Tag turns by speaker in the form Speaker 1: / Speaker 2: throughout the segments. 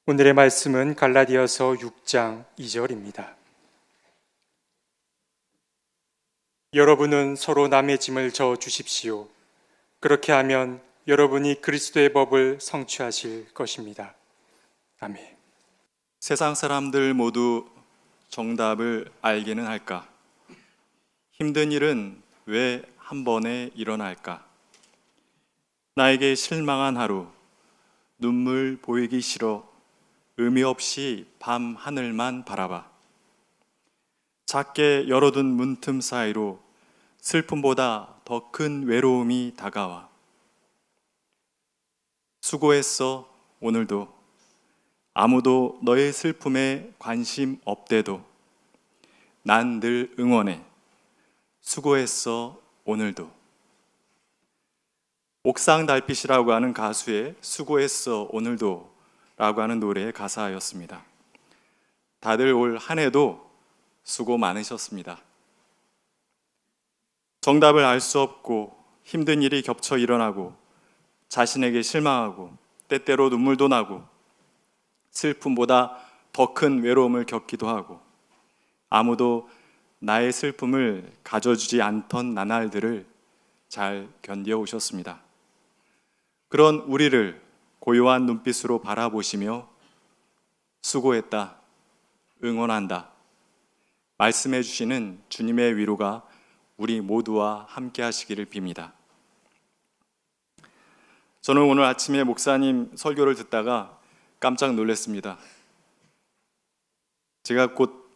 Speaker 1: 오늘의 말씀은 갈라디아서 6장 2절입니다. 여러분은 서로 남의 짐을 져 주십시오. 그렇게 하면 여러분이 그리스도의 법을 성취하실 것입니다. 아멘.
Speaker 2: 세상 사람들 모두 정답을 알기는 할까? 힘든 일은 왜 한 번에 일어날까? 나에게 실망한 하루, 눈물 보이기 싫어 의미 없이 밤 하늘만 바라봐. 작게 열어둔 문틈 사이로 슬픔보다 더 큰 외로움이 다가와. 수고했어 오늘도. 아무도 너의 슬픔에 관심 없대도 난 늘 응원해. 수고했어 오늘도. 옥상 달빛이라고 하는 가수의 수고했어 오늘도 라고 하는 노래의 가사였습니다. 다들 올 한 해도 수고 많으셨습니다. 정답을 알 수 없고 힘든 일이 겹쳐 일어나고 자신에게 실망하고 때때로 눈물도 나고 슬픔보다 더 큰 외로움을 겪기도 하고 아무도 나의 슬픔을 가져주지 않던 나날들을 잘 견뎌오셨습니다. 그런 우리를 고요한 눈빛으로 바라보시며 수고했다, 응원한다 말씀해 주시는 주님의 위로가 우리 모두와 함께 하시기를 빕니다. 저는 오늘 아침에 목사님 설교를 듣다가 깜짝 놀랐습니다. 제가 곧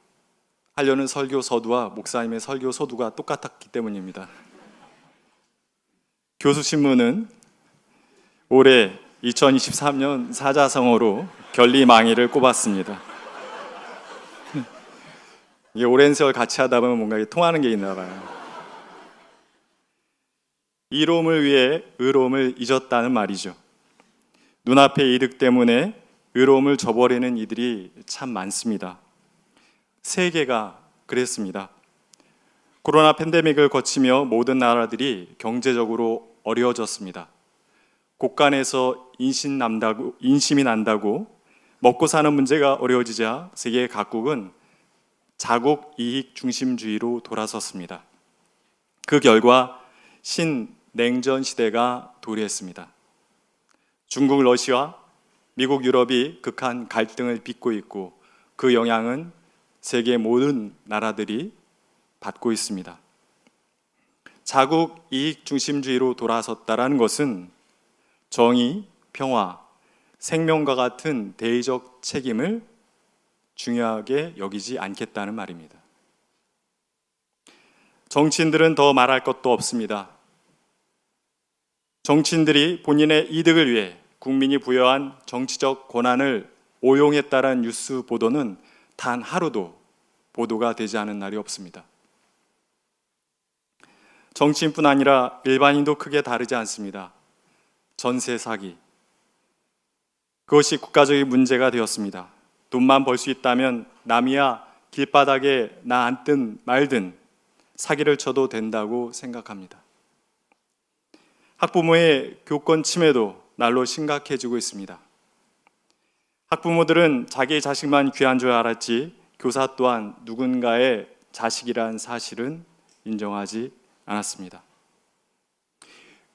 Speaker 2: 하려는 설교 서두와 목사님의 설교 서두가 똑같았기 때문입니다. 교수신문은 올해 2023년 사자성어로 결리망이를 꼽았습니다. 이게 오랜 세월 같이 하다 보면 뭔가 통하는 게 있나 봐요. 이로움을 위해 의로움을 잊었다는 말이죠. 눈앞의 이득 때문에 의로움을 저버리는 이들이 참 많습니다. 세계가 그랬습니다. 코로나 팬데믹을 거치며 모든 나라들이 경제적으로 어려워졌습니다. 곳간에서 인심이 난다고 먹고 사는 문제가 어려워지자 세계 각국은 자국 이익 중심주의로 돌아섰습니다. 그 결과 신냉전 시대가 도래했습니다. 중국, 러시아, 미국, 유럽이 극한 갈등을 빚고 있고 그 영향은 세계 모든 나라들이 받고 있습니다. 자국 이익 중심주의로 돌아섰다라는 것은 정의, 평화, 생명과 같은 대의적 책임을 중요하게 여기지 않겠다는 말입니다. 정치인들은 더 말할 것도 없습니다. 정치인들이 본인의 이득을 위해 국민이 부여한 정치적 권한을 오용했다는 뉴스 보도는 단 하루도 보도가 되지 않은 날이 없습니다. 정치인뿐 아니라 일반인도 크게 다르지 않습니다. 전세 사기, 그것이 국가적인 문제가 되었습니다. 돈만 벌 수 있다면 남이야 길바닥에 나 앉든 말든 사기를 쳐도 된다고 생각합니다. 학부모의 교권 침해도 날로 심각해지고 있습니다. 학부모들은 자기 자식만 귀한 줄 알았지 교사 또한 누군가의 자식이란 사실은 인정하지 않았습니다.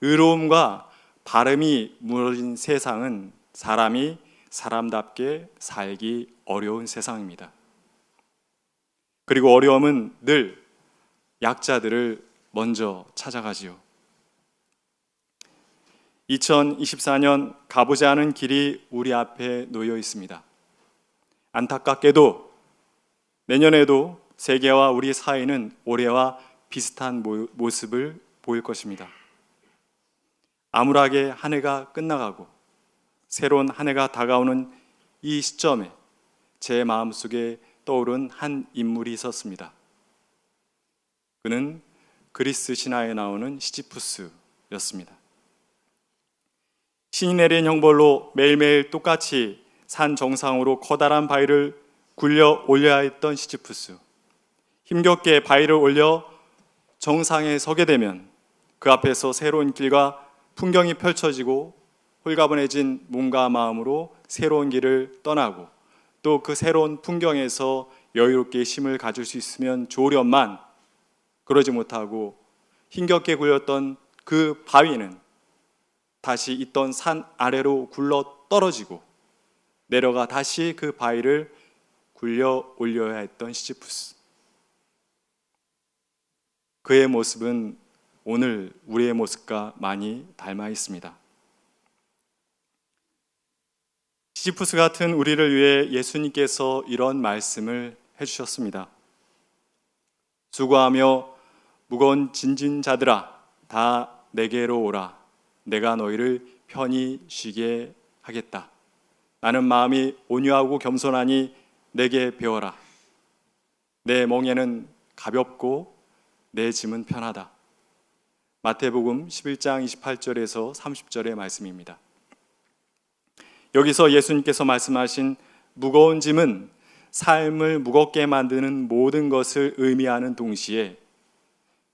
Speaker 2: 의로움과 바름이 무너진 세상은 사람이 사람답게 살기 어려운 세상입니다. 그리고 어려움은 늘 약자들을 먼저 찾아가지요. 2024년 가보지 않은 길이 우리 앞에 놓여 있습니다. 안타깝게도 내년에도 세계와 우리 사회는 올해와 비슷한 모습을 보일 것입니다. 암울하게 한 해가 끝나가고 새로운 한 해가 다가오는 이 시점에 제 마음속에 떠오른 한 인물이 있었습니다. 그는 그리스 신화에 나오는 시지푸스였습니다. 신이 내린 형벌로 매일매일 똑같이 산 정상으로 커다란 바위를 굴려 올려야 했던 시지푸스. 힘겹게 바위를 올려 정상에 서게 되면 그 앞에서 새로운 길과 풍경이 펼쳐지고 홀가분해진 몸과 마음으로 새로운 길을 떠나고 또 그 새로운 풍경에서 여유롭게 쉼을 가질 수 있으면 좋으련만 그러지 못하고 힘겹게 굴렸던 그 바위는 다시 있던 산 아래로 굴러 떨어지고 내려가 다시 그 바위를 굴려 올려야 했던 시지푸스. 그의 모습은 오늘 우리의 모습과 많이 닮아 있습니다. 시지푸스 같은 우리를 위해 예수님께서 이런 말씀을 해주셨습니다. 수고하며 무거운 짐진 자들아 다 내게로 오라. 내가 너희를 편히 쉬게 하겠다. 나는 마음이 온유하고 겸손하니 내게 배워라. 내 멍에는 가볍고 내 짐은 편하다. 마태복음 11장 28절에서 30절의 말씀입니다. 여기서 예수님께서 말씀하신 무거운 짐은 삶을 무겁게 만드는 모든 것을 의미하는 동시에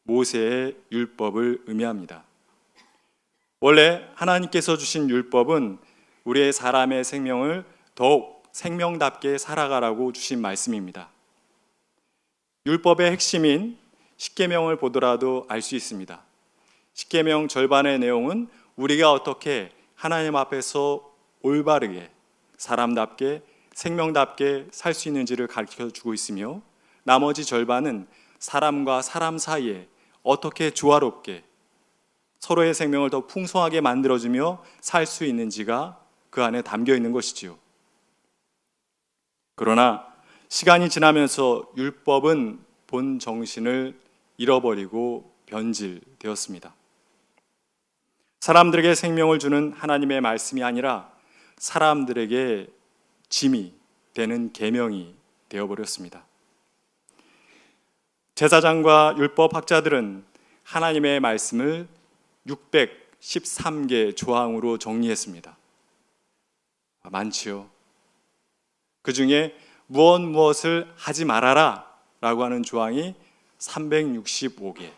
Speaker 2: 모세의 율법을 의미합니다. 원래 하나님께서 주신 율법은 우리의 사람의 생명을 더욱 생명답게 살아가라고 주신 말씀입니다. 율법의 핵심인 십계명을 보더라도 알 수 있습니다. 십계명 절반의 내용은 우리가 어떻게 하나님 앞에서 올바르게 사람답게 생명답게 살 수 있는지를 가르쳐주고 있으며 나머지 절반은 사람과 사람 사이에 어떻게 조화롭게 서로의 생명을 더 풍성하게 만들어주며 살 수 있는지가 그 안에 담겨 있는 것이지요. 그러나 시간이 지나면서 율법은 본 정신을 잃어버리고 변질되었습니다. 사람들에게 생명을 주는 하나님의 말씀이 아니라 사람들에게 짐이 되는 계명이 되어버렸습니다. 제사장과 율법학자들은 하나님의 말씀을 613개 조항으로 정리했습니다. 많지요. 그 중에 무엇을 하지 말아라 라고 하는 조항이 365개,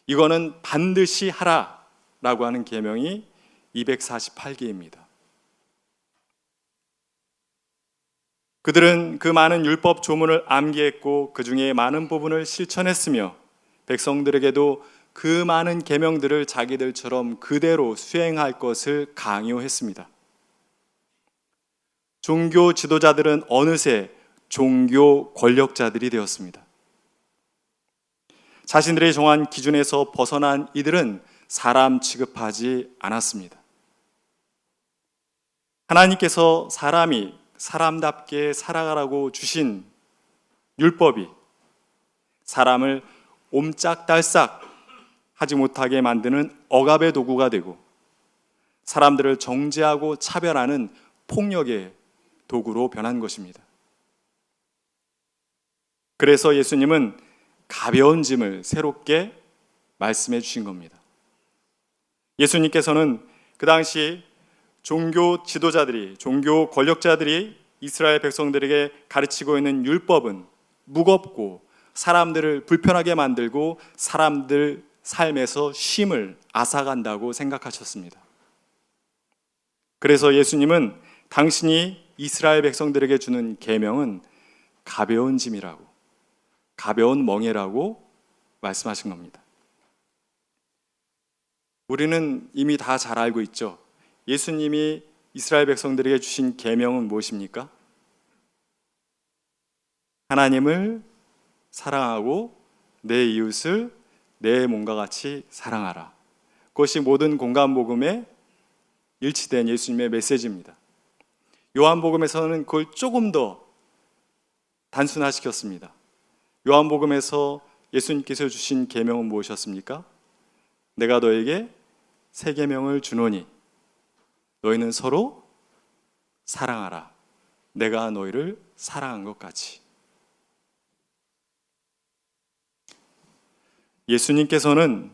Speaker 2: 이거는 반드시 하라 라고 하는 계명이 248개입니다. 그들은 그 많은 율법 조문을 암기했고 그 중에 많은 부분을 실천했으며 백성들에게도 그 많은 계명들을 자기들처럼 그대로 수행할 것을 강요했습니다. 종교 지도자들은 어느새 종교 권력자들이 되었습니다. 자신들이 정한 기준에서 벗어난 이들은 사람 취급하지 않았습니다. 하나님께서 사람이 사람답게 살아가라고 주신 율법이 사람을 옴짝달싹 하지 못하게 만드는 억압의 도구가 되고 사람들을 정죄하고 차별하는 폭력의 도구로 변한 것입니다. 그래서 예수님은 가벼운 짐을 새롭게 말씀해 주신 겁니다. 예수님께서는 그 당시 종교 지도자들이, 종교 권력자들이 이스라엘 백성들에게 가르치고 있는 율법은 무겁고 사람들을 불편하게 만들고 사람들 삶에서 쉼을 앗아간다고 생각하셨습니다. 그래서 예수님은 당신이 이스라엘 백성들에게 주는 계명은 가벼운 짐이라고, 가벼운 멍에라고 말씀하신 겁니다. 우리는 이미 다 잘 알고 있죠. 예수님이 이스라엘 백성들에게 주신 계명은 무엇입니까? 하나님을 사랑하고 내 이웃을 내 몸과 같이 사랑하라. 그것이 모든 공간복음에 일치된 예수님의 메시지입니다. 요한복음에서는 그걸 조금 더 단순화시켰습니다. 요한복음에서 예수님께서 주신 계명은 무엇이었습니까? 내가 너에게 새 계명을 주노니 너희는 서로 사랑하라. 내가 너희를 사랑한 것 같이. 예수님께서는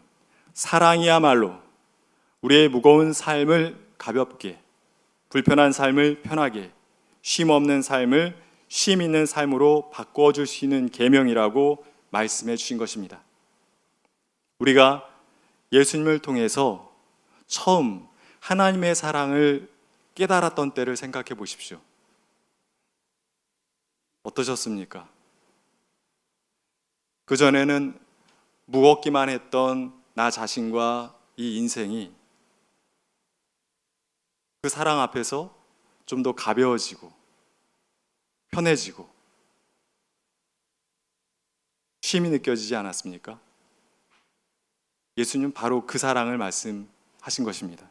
Speaker 2: 사랑이야말로 우리의 무거운 삶을 가볍게, 불편한 삶을 편하게, 쉼 없는 삶을 쉼 있는 삶으로 바꿔줄 수 있는 계명이라고 말씀해 주신 것입니다. 우리가 예수님을 통해서 처음 하나님의 사랑을 깨달았던 때를 생각해 보십시오. 어떠셨습니까? 그전에는 무겁기만 했던 나 자신과 이 인생이 그 사랑 앞에서 좀 더 가벼워지고 편해지고 쉼이 느껴지지 않았습니까? 예수님 바로 그 사랑을 말씀하신 것입니다.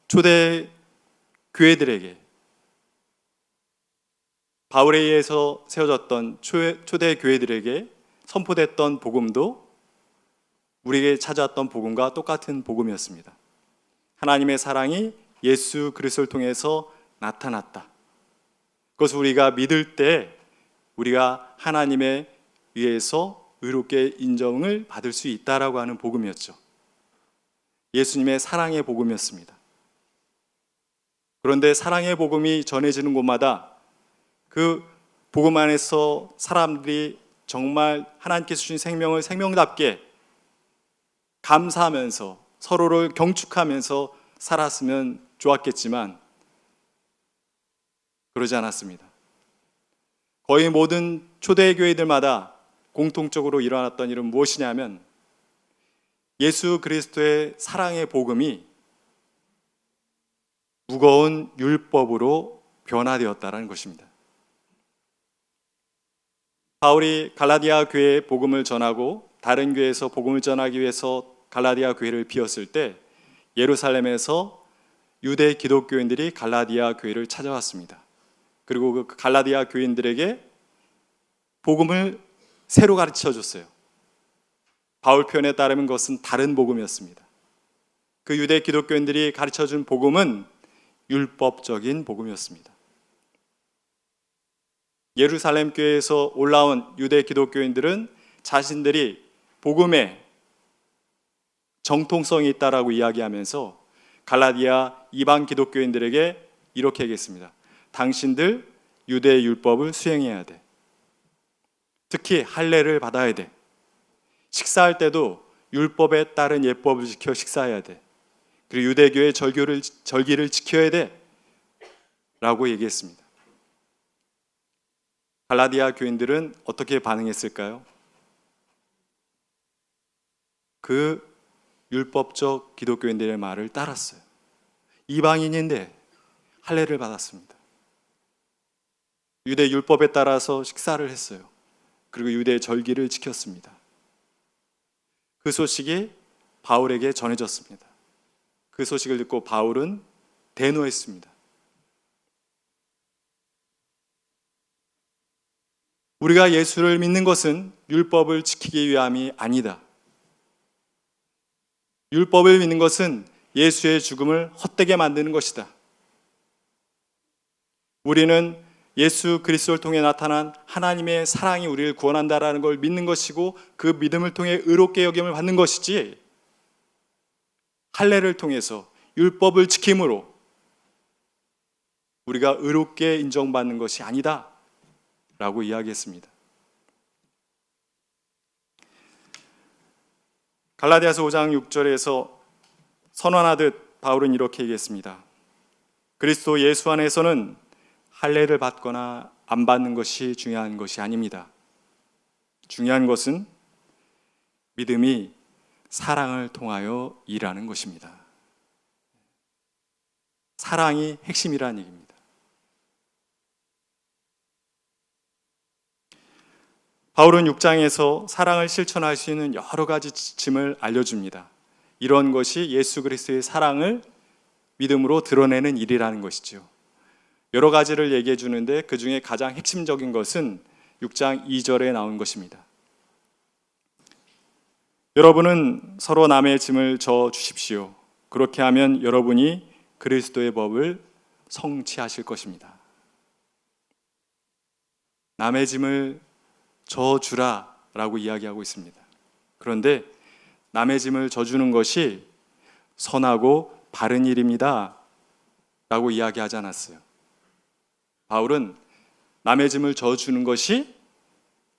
Speaker 2: 초대 교회들에게, 바울에 의해서 세워졌던 초대 교회들에게 선포됐던 복음도 우리에게 찾아왔던 복음과 똑같은 복음이었습니다. 하나님의 사랑이 예수 그리스도를 통해서 나타났다. 그것을 우리가 믿을 때 우리가 하나님에 의해서 의롭게 인정을 받을 수 있다라고 하는 복음이었죠. 예수님의 사랑의 복음이었습니다. 그런데 사랑의 복음이 전해지는 곳마다 그 복음 안에서 사람들이 정말 하나님께서 주신 생명을 생명답게 감사하면서 서로를 경축하면서 살았으면 좋았겠지만 그러지 않았습니다. 거의 모든 초대교회들마다 공통적으로 일어났던 일은 무엇이냐면 예수 그리스도의 사랑의 복음이 무거운 율법으로 변화되었다는 것입니다. 바울이 갈라디아 교회에 복음을 전하고 다른 교회에서 복음을 전하기 위해서 갈라디아 교회를 비웠을 때 예루살렘에서 유대 기독교인들이 갈라디아 교회를 찾아왔습니다. 그리고 그 갈라디아 교인들에게 복음을 새로 가르쳐 줬어요. 바울 표현에 따르면 그것은 다른 복음이었습니다. 그 유대 기독교인들이 가르쳐 준 복음은 율법적인 복음이었습니다. 예루살렘 교회에서 올라온 유대 기독교인들은 자신들이 복음에 정통성이 있다라고 이야기하면서 갈라디아 이방 기독교인들에게 이렇게 얘기했습니다. 당신들 유대 율법을 수행해야 돼. 특히 할례를 받아야 돼. 식사할 때도 율법에 따른 예법을 지켜 식사해야 돼. 그리고 유대교의 절기를 지켜야 돼. 라고 얘기했습니다. 갈라디아 교인들은 어떻게 반응했을까요? 그 율법적 기독교인들의 말을 따랐어요. 이방인인데 할례를 받았습니다. 유대 율법에 따라서 식사를 했어요. 그리고 유대 절기를 지켰습니다. 그 소식이 바울에게 전해졌습니다. 그 소식을 듣고 바울은 대노했습니다. 우리가 예수를 믿는 것은 율법을 지키기 위함이 아니다. 율법을 믿는 것은 예수의 죽음을 헛되게 만드는 것이다. 우리는 예수 그리스도를 통해 나타난 하나님의 사랑이 우리를 구원한다라는 걸 믿는 것이고 그 믿음을 통해 의롭게 여김을 받는 것이지 할례를 통해서 율법을 지킴으로 우리가 의롭게 인정받는 것이 아니다 라고 이야기했습니다. 갈라디아서 5장 6절에서 선언하듯 바울은 이렇게 얘기했습니다. 그리스도 예수 안에서는 할례를 받거나 안 받는 것이 중요한 것이 아닙니다. 중요한 것은 믿음이 사랑을 통하여 일하는 것입니다. 사랑이 핵심이라는 얘기입니다. 바울은 6장에서 사랑을 실천할 수 있는 여러 가지 지침을 알려줍니다. 이런 것이 예수 그리스도의 사랑을 믿음으로 드러내는 일이라는 것이죠. 여러 가지를 얘기해 주는데 그 중에 가장 핵심적인 것은 6장 2절에 나온 것입니다. 여러분은 서로 남의 짐을 져 주십시오. 그렇게 하면 여러분이 그리스도의 법을 성취하실 것입니다. 남의 짐을 져주라 라고 이야기하고 있습니다. 그런데 남의 짐을 져주는 것이 선하고 바른 일입니다 라고 이야기하지 않았어요. 바울은 남의 짐을 져주는 것이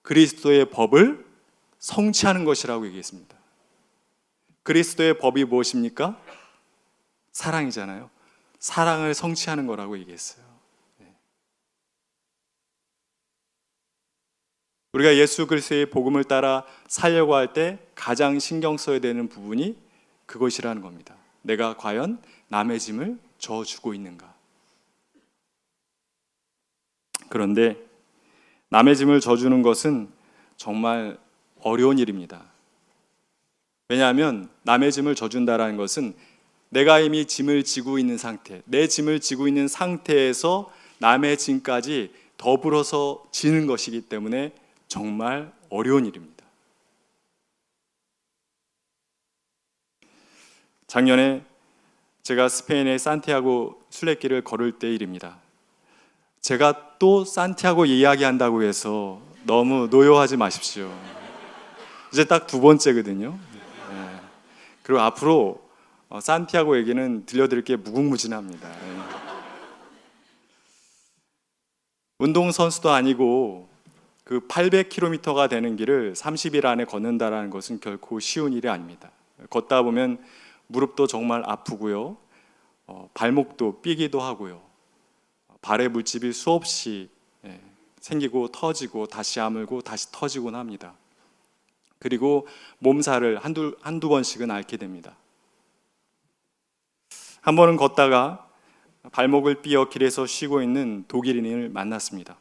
Speaker 2: 그리스도의 법을 성취하는 것이라고 얘기했습니다. 그리스도의 법이 무엇입니까? 사랑이잖아요. 사랑을 성취하는 거라고 얘기했어요. 우리가 예수 그리스도의 복음을 따라 살려고 할 때 가장 신경 써야 되는 부분이 그것이라는 겁니다. 내가 과연 남의 짐을 져주고 있는가? 그런데 남의 짐을 져주는 것은 정말 어려운 일입니다. 왜냐하면 남의 짐을 져준다는 것은 내가 이미 짐을 지고 있는 상태, 내 짐을 지고 있는 상태에서 남의 짐까지 더불어서 지는 것이기 때문에 정말 어려운 일입니다. 작년에 제가 스페인의 산티아고 순례길을 걸을 때 일입니다. 제가 또 산티아고 이야기한다고 해서 너무 노여워하지 마십시오. 이제 딱 두 번째거든요. 네. 그리고 앞으로 산티아고 얘기는 들려드릴 게 무궁무진합니다. 네. 운동선수도 아니고 그 800km가 되는 길을 30일 안에 걷는다는 것은 결코 쉬운 일이 아닙니다. 걷다 보면 무릎도 정말 아프고요. 발목도 삐기도 하고요. 발에 물집이 수없이 생기고 터지고 다시 아물고 다시 터지곤 합니다. 그리고 몸살을 한두 번씩은 앓게 됩니다. 한 번은 걷다가 발목을 삐어 길에서 쉬고 있는 독일인을 만났습니다.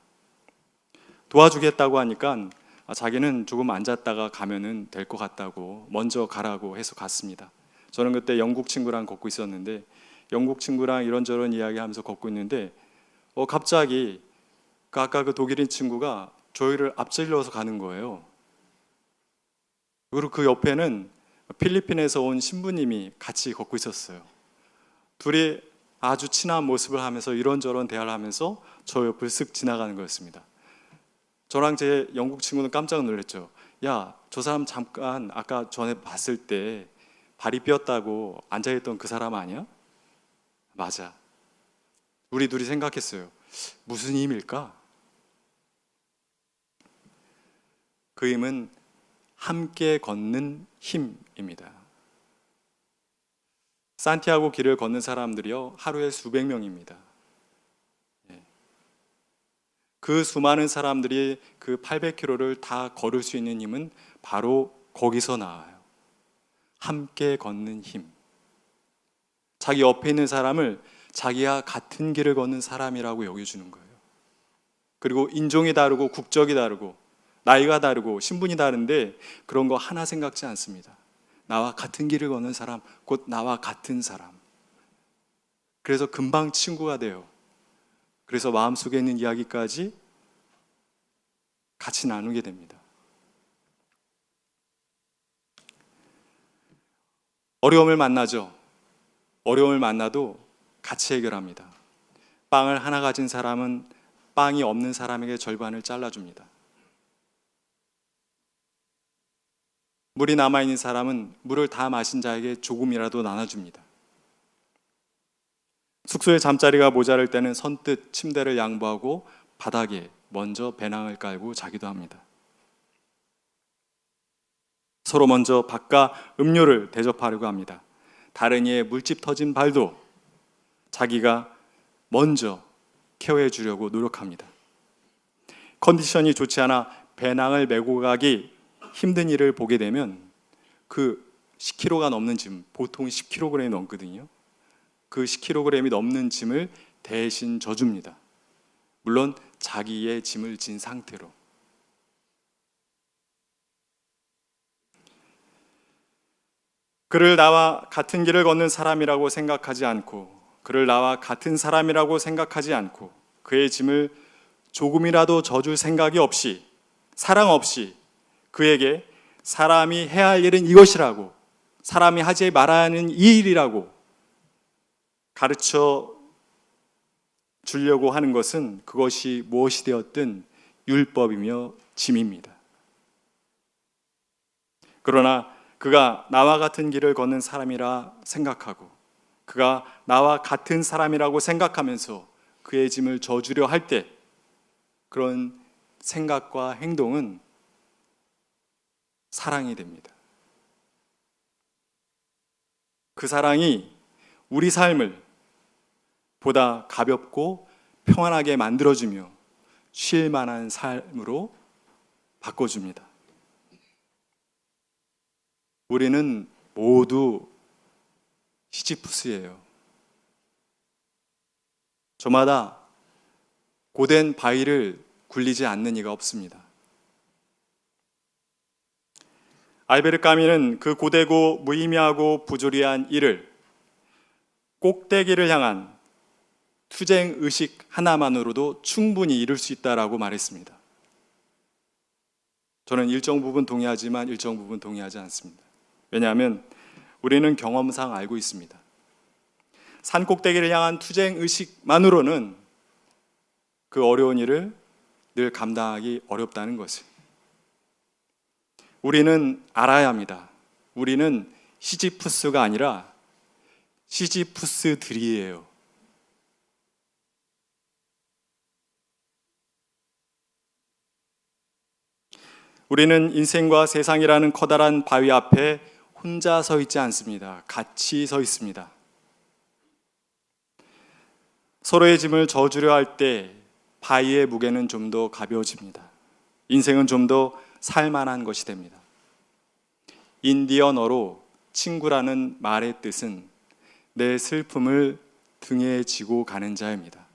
Speaker 2: 도와주겠다고 하니까 자기는 조금 앉았다가 가면은 될 것 같다고 먼저 가라고 해서 갔습니다. 저는 그때 영국 친구랑 걷고 있었는데 영국 친구랑 이런저런 이야기하면서 걷고 있는데 갑자기 아까 그 독일인 친구가 저희를 앞질러서 가는 거예요. 그리고 그 옆에는 필리핀에서 온 신부님이 같이 걷고 있었어요. 둘이 아주 친한 모습을 하면서 이런저런 대화를 하면서 저 옆을 쓱 지나가는 거였습니다. 저랑 제 영국 친구는 깜짝 놀랐죠. 야, 저 사람 잠깐 아까 전에 봤을 때 발이 삐었다고 앉아있던 그 사람 아니야? 맞아. 우리 둘이 생각했어요. 무슨 힘일까? 그 힘은 함께 걷는 힘입니다. 산티아고 길을 걷는 사람들이요, 하루에 수백 명입니다. 그 수많은 사람들이 그 800km를 다 걸을 수 있는 힘은 바로 거기서 나와요. 함께 걷는 힘. 자기 옆에 있는 사람을 자기와 같은 길을 걷는 사람이라고 여겨주는 거예요. 그리고 인종이 다르고 국적이 다르고 나이가 다르고 신분이 다른데 그런 거 하나 생각지 않습니다. 나와 같은 길을 걷는 사람, 곧 나와 같은 사람. 그래서 금방 친구가 돼요. 그래서 마음속에 있는 이야기까지 같이 나누게 됩니다. 어려움을 만나죠. 어려움을 만나도 같이 해결합니다. 빵을 하나 가진 사람은 빵이 없는 사람에게 절반을 잘라줍니다. 물이 남아있는 사람은 물을 다 마신 자에게 조금이라도 나눠줍니다. 숙소에 잠자리가 모자랄 때는 선뜻 침대를 양보하고 바닥에 먼저 배낭을 깔고 자기도 합니다. 서로 먼저 밥과 음료를 대접하려고 합니다. 다른 이의 물집 터진 발도 자기가 먼저 케어해 주려고 노력합니다. 컨디션이 좋지 않아 배낭을 메고 가기 힘든 일을 보게 되면 그 10kg가 넘는 짐, 보통 10kg이 넘거든요. 그 10kg이 넘는 짐을 대신 져줍니다. 물론 자기의 짐을 진 상태로. 그를 나와 같은 길을 걷는 사람이라고 생각하지 않고, 그를 나와 같은 사람이라고 생각하지 않고, 그의 짐을 조금이라도 져줄 생각이 없이, 사랑 없이 그에게 사람이 해야 할 일은 이것이라고, 사람이 하지 말아야 하는 이 일이라고 가르쳐 주려고 하는 것은 그것이 무엇이 되었든 율법이며 짐입니다. 그러나 그가 나와 같은 길을 걷는 사람이라 생각하고 그가 나와 같은 사람이라고 생각하면서 그의 짐을 져주려 할 때 그런 생각과 행동은 사랑이 됩니다. 그 사랑이 우리 삶을 보다 가볍고 평안하게 만들어주며 쉴 만한 삶으로 바꿔줍니다. 우리는 모두 시지푸스예요. 저마다 고된 바위를 굴리지 않는 이가 없습니다. 알베르 까뮈는 그 고되고 무의미하고 부조리한 일을 꼭대기를 향한 투쟁 의식 하나만으로도 충분히 이룰 수 있다라고 말했습니다. 저는 일정 부분 동의하지만 일정 부분 동의하지 않습니다. 왜냐하면 우리는 경험상 알고 있습니다. 산 꼭대기를 향한 투쟁 의식만으로는 그 어려운 일을 늘 감당하기 어렵다는 것을 우리는 알아야 합니다. 우리는 시지푸스가 아니라 시지푸스들이에요. 우리는 인생과 세상이라는 커다란 바위 앞에 혼자 서 있지 않습니다. 같이 서 있습니다. 서로의 짐을 져주려 할 때 바위의 무게는 좀 더 가벼워집니다. 인생은 좀 더 살만한 것이 됩니다. 인디언어로 친구라는 말의 뜻은 내 슬픔을 등에 지고 가는 자입니다.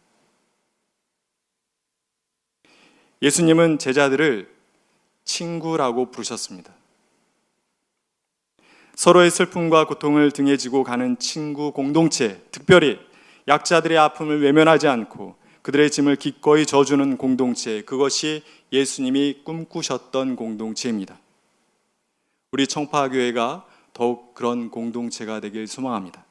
Speaker 2: 예수님은 제자들을 친구라고 부르셨습니다. 서로의 슬픔과 고통을 등에 지고 가는 친구 공동체, 특별히 약자들의 아픔을 외면하지 않고 그들의 짐을 기꺼이 져주는 공동체, 그것이 예수님이 꿈꾸셨던 공동체입니다. 우리 청파교회가 더욱 그런 공동체가 되길 소망합니다.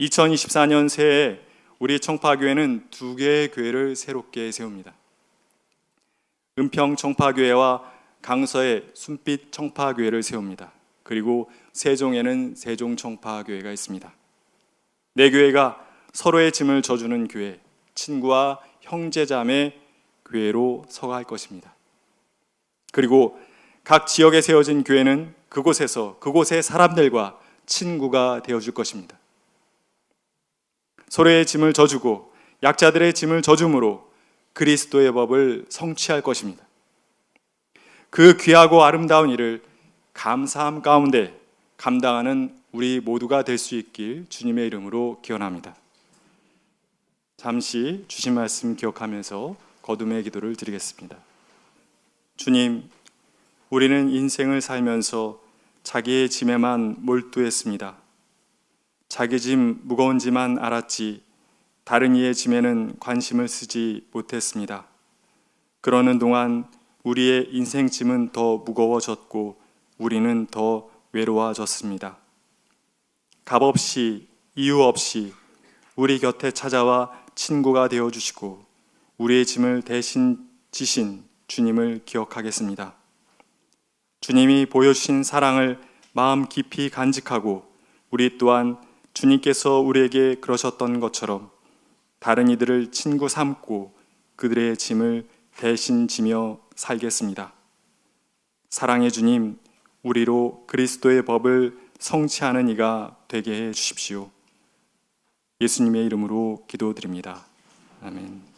Speaker 2: 2024년 새해에 우리 청파교회는 2개의 교회를 새롭게 세웁니다. 은평 청파교회와 강서에 순빛 청파교회를 세웁니다. 그리고 세종에는 세종 청파교회가 있습니다. 네 교회가 서로의 짐을 져주는 교회, 친구와 형제자매 교회로 서갈 것입니다. 그리고 각 지역에 세워진 교회는 그곳의 사람들과 친구가 되어줄 것입니다. 서로의 짐을 져주고 약자들의 짐을 져줌으로 그리스도의 법을 성취할 것입니다. 그 귀하고 아름다운 일을 감사함 가운데 감당하는 우리 모두가 될 수 있길 주님의 이름으로 기원합니다. 잠시 주신 말씀 기억하면서 거듭의 기도를 드리겠습니다. 주님, 우리는 인생을 살면서 자기의 짐에만 몰두했습니다. 자기 짐 무거운지만 알았지 다른 이의 짐에는 관심을 쓰지 못했습니다. 그러는 동안 우리의 인생 짐은 더 무거워졌고 우리는 더 외로워졌습니다. 값없이 이유 없이 우리 곁에 찾아와 친구가 되어주시고 우리의 짐을 대신 지신 주님을 기억하겠습니다. 주님이 보여주신 사랑을 마음 깊이 간직하고 우리 또한 주님께서 우리에게 그러셨던 것처럼 다른 이들을 친구 삼고 그들의 짐을 대신 지며 살겠습니다. 사랑의 주님, 우리로 그리스도의 법을 성취하는 이가 되게 해 주십시오. 예수님의 이름으로 기도드립니다. 아멘.